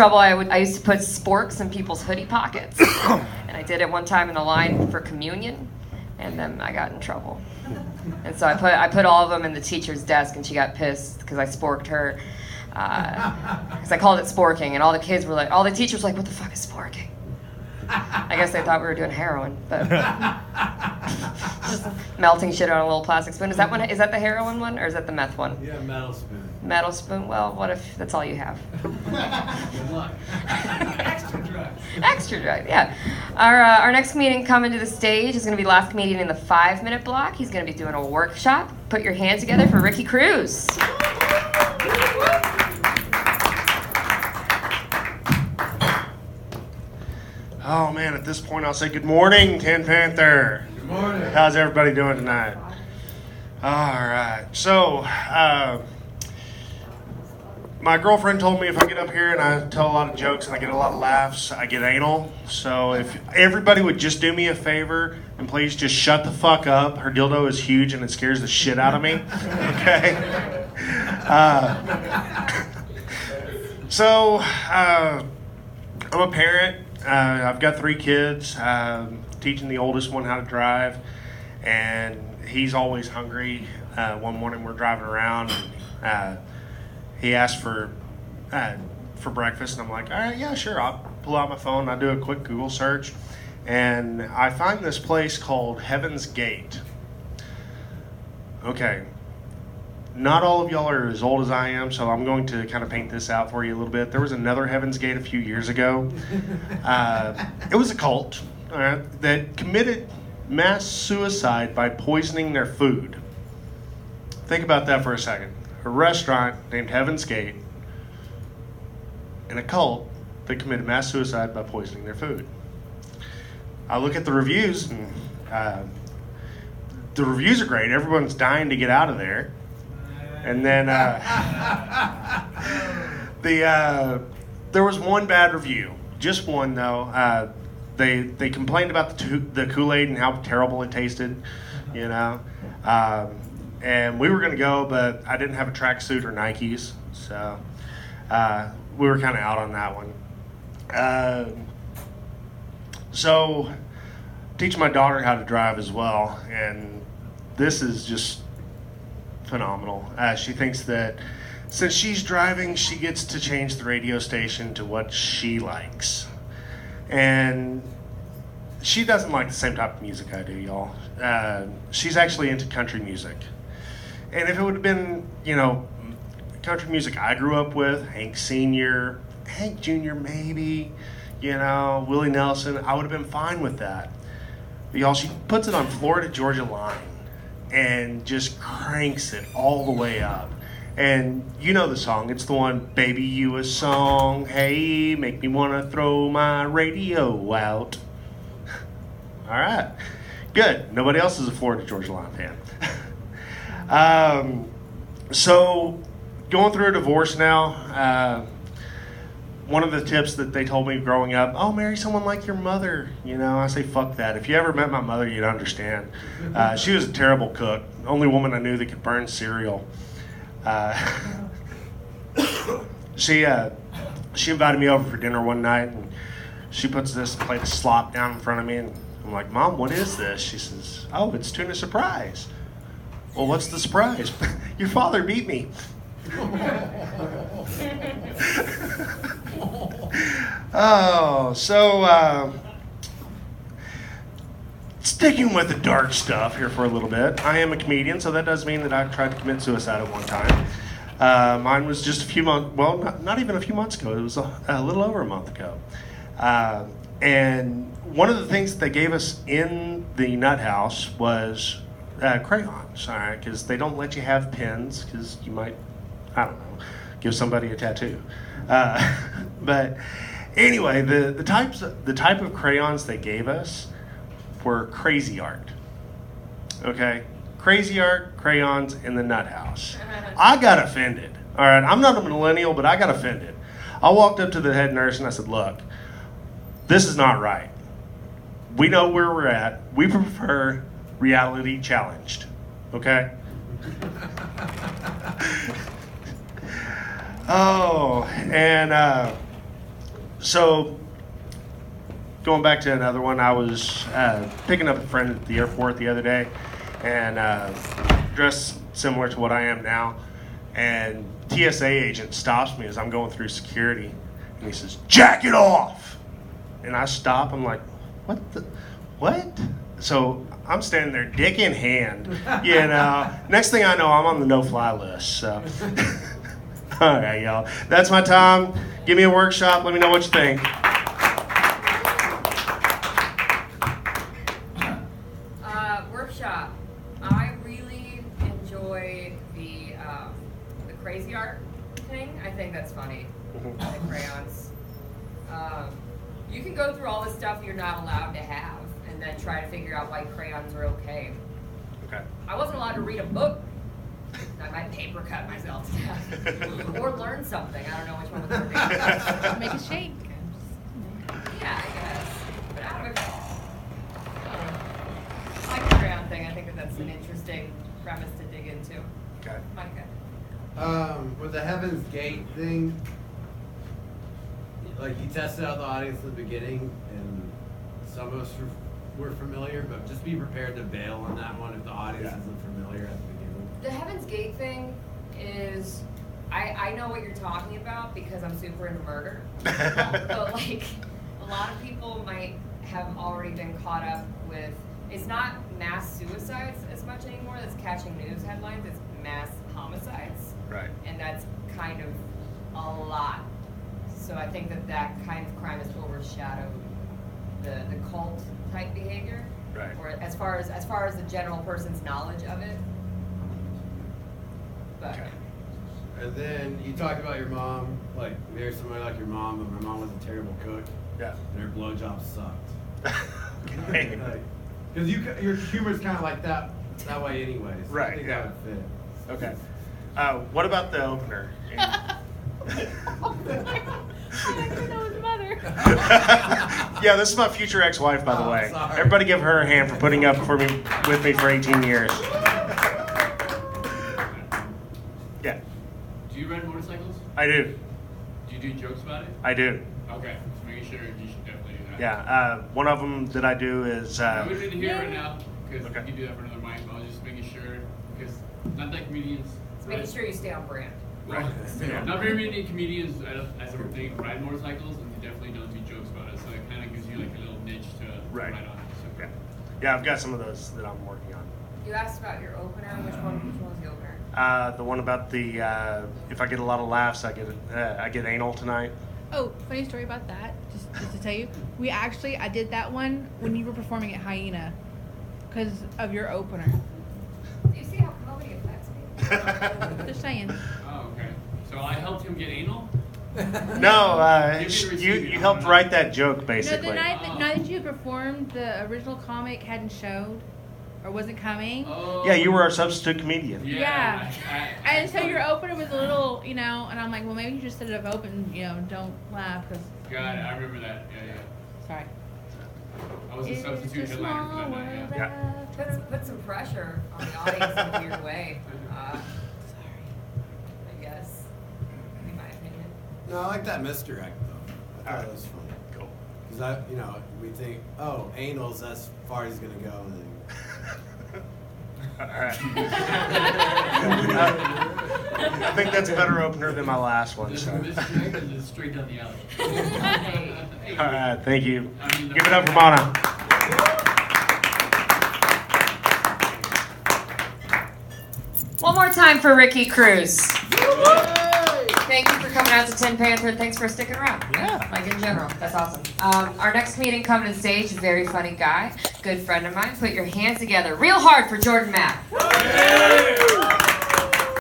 trouble. I used to put sporks in people's hoodie pockets, and I did it one time in the line for communion, and then I got in trouble. And so I put all of them in the teacher's desk, and she got pissed because I sporked her. Because I called it sporking, and all the kids were like, all the teachers were like, what the fuck is sporking? I guess they thought we were doing heroin, but just melting shit on a little plastic spoon. Is that the heroin one, or is that the meth one? Yeah, metal spoon. Metal spoon? Well, what if that's all you have? Good luck. Extra drugs. Extra drugs, yeah. Our next comedian coming to the stage is going to be the last comedian in the 5-minute block. He's going to be doing a workshop. Put your hands together for Ricky Cruz. Oh man, at this point I'll say good morning, Panther. Good morning. How's everybody doing tonight? All right. So, my girlfriend told me if I get up here and I tell a lot of jokes and I get a lot of laughs, I get anal. So if everybody would just do me a favor and please just shut the fuck up. Her dildo is huge and it scares the shit out of me. Okay? I'm a parent. I've got 3 kids, teaching the oldest one how to drive, and he's always hungry. One morning we're driving around, and he asked for breakfast, and I'm like, all right, yeah, sure. I'll pull out my phone, I do a quick Google search, and I find this place called Heaven's Gate. Okay. Not all of y'all are as old as I am, so I'm going to kind of paint this out for you a little bit. There was another Heaven's Gate a few years ago. It was a cult that committed mass suicide by poisoning their food. Think about that for a second. A restaurant named Heaven's Gate and a cult that committed mass suicide by poisoning their food. I look at the reviews, and the reviews are great. Everyone's dying to get out of there. And then there was one bad review, just one though. They complained about the Kool-Aid and how terrible it tasted, you know. And we were gonna go, but I didn't have a tracksuit or Nikes, so we were kind of out on that one. So teach my daughter how to drive as well, and this is just phenomenal. She thinks that since she's driving, she gets to change the radio station to what she likes. And she doesn't like the same type of music I do, y'all. She's actually into country music. And if it would have been, you know, country music I grew up with, Hank Sr., Hank Jr. maybe, you know, Willie Nelson, I would have been fine with that. But y'all, she puts it on Florida Georgia Line and just cranks it all the way up. And you know the song. It's the one, baby, you a song. Hey, make me want to throw my radio out. All right. Good. Nobody else is a Florida Georgia Line fan. So, going through a divorce now, one of the tips that they told me growing up, oh, marry someone like your mother. You know, I say, fuck that. If you ever met my mother, you'd understand. She was a terrible cook. Only woman I knew that could burn cereal. She invited me over for dinner one night, and she puts this plate of slop down in front of me, and I'm like, Mom, what is this? She says, oh, it's tuna surprise. Well, what's the surprise? Your father beat me. Oh, so sticking with the dark stuff here for a little bit. I am a comedian, so that does mean that I've tried to commit suicide at one time. Mine was just a few months, well, not even a few months ago. It was a little over a month ago. And one of the things that they gave us in the nut house was crayons, all right, because they don't let you have pens because you might, I don't know, give somebody a tattoo. But anyway, the type of crayons they gave us were crazy art. Okay? Crazy art, crayons in the nut house. I got offended. All right, I'm not a millennial, but I got offended. I walked up to the head nurse and I said, look, this is not right. We know where we're at. We prefer reality challenged. Okay? Oh, and So, going back to another one, I was picking up a friend at the airport the other day, and dressed similar to what I am now. And TSA agent stops me as I'm going through security, and he says, "Jack it off!" And I stop. I'm like, what? So I'm standing there, dick in hand. Next thing I know, I'm on the no-fly list. So, all right, y'all. That's my time. Give me a workshop. Let me know what you think. Workshop. I really enjoy the crazy art thing. I think that's funny. The crayons. You can go through all the stuff you're not allowed to have, and then try to figure out why crayons are okay. Okay. I wasn't allowed to read a book. I might paper cut myself to death. Or learn something. I don't know which one was learning. Make a shake. Yeah, I guess. But I don't know. I like the crayon thing. I think that's an interesting premise to dig into. Okay. Micah. With the Heaven's Gate thing, like you tested out the audience at the beginning, and some of us were familiar, but just be prepared to bail on that one if the audience isn't familiar at the beginning. The Heaven's Gate thing is, I know what you're talking about because I'm super into murder. But like, a lot of people might have already been caught up with, it's not mass suicides as much anymore that's catching news headlines, it's mass homicides. Right. And that's kind of a lot. So I think that kind of crime has overshadowed the cult type behavior. Right. Or as far as the general person's knowledge of it. But Okay. And then you talked about your mom, like marry somebody like your mom, but my mom was a terrible cook, Yeah. and her blowjob sucked. Okay. Because your humor's kind of like that way anyways. So Right, I think yeah. that would fit. Okay. What about the opener? I didn't know his mother. Yeah, this is my future ex-wife, by the Oh, way. sorry. Everybody give her a hand for putting up with me for 18 years. Yeah, Do you ride motorcycles? I do. Do you do jokes about it? I do. Okay, just making sure you should definitely do that. Yeah, one of them that I do is, We don't need to hear right now, because Okay. we can do that for another mic, but I was just making sure, because not that comedians. it's making sure you stay on brand. Right. Yeah. Not very many comedians, as a thing, ride motorcycles, and they definitely don't do jokes about it, so it kind of gives you like a little niche to Right. ride on. So. yeah. Yeah, I've got some of those that I'm working on. You asked about your opener. Which one was the opener? The one about the, if I get a lot of laughs, I get anal tonight. Oh, funny story about that. Just to tell you, I did that one when you were performing at Hyena, because of your opener. Do you see how comedy affects me? Just saying. Oh, okay. So I helped him get anal? No, Give me the you receipt. helped write that joke, No, basically. the night that you had performed, the original comic hadn't showed, or wasn't coming. Oh. Yeah, you were our substitute comedian. Yeah. I And so your opener was a little, and I'm like, well, maybe you just instead of open, don't laugh, because. Got it, I remember that. Yeah. Sorry. I was a substitute It's a headliner for small that night, world yeah. after Put some pressure on the audience in a weird way. Sorry. I guess. In my opinion. No, I like that misdirect though. I thought it was funny. Cool. Because we think, oh, anal's as far as he's gonna go, and then. All right. I think that's a better opener than my last one. This So. is straight down the alley. Hey. All right, thank you. I mean, Give it up for Mana. One more time for Ricky Cruz. Thank you for coming out to Tin Panther, and thanks for sticking around. Yeah. Like in general, that's awesome. Our next meeting coming to stage, very funny guy, good friend of mine. Put your hands together real hard for Jordan Mack.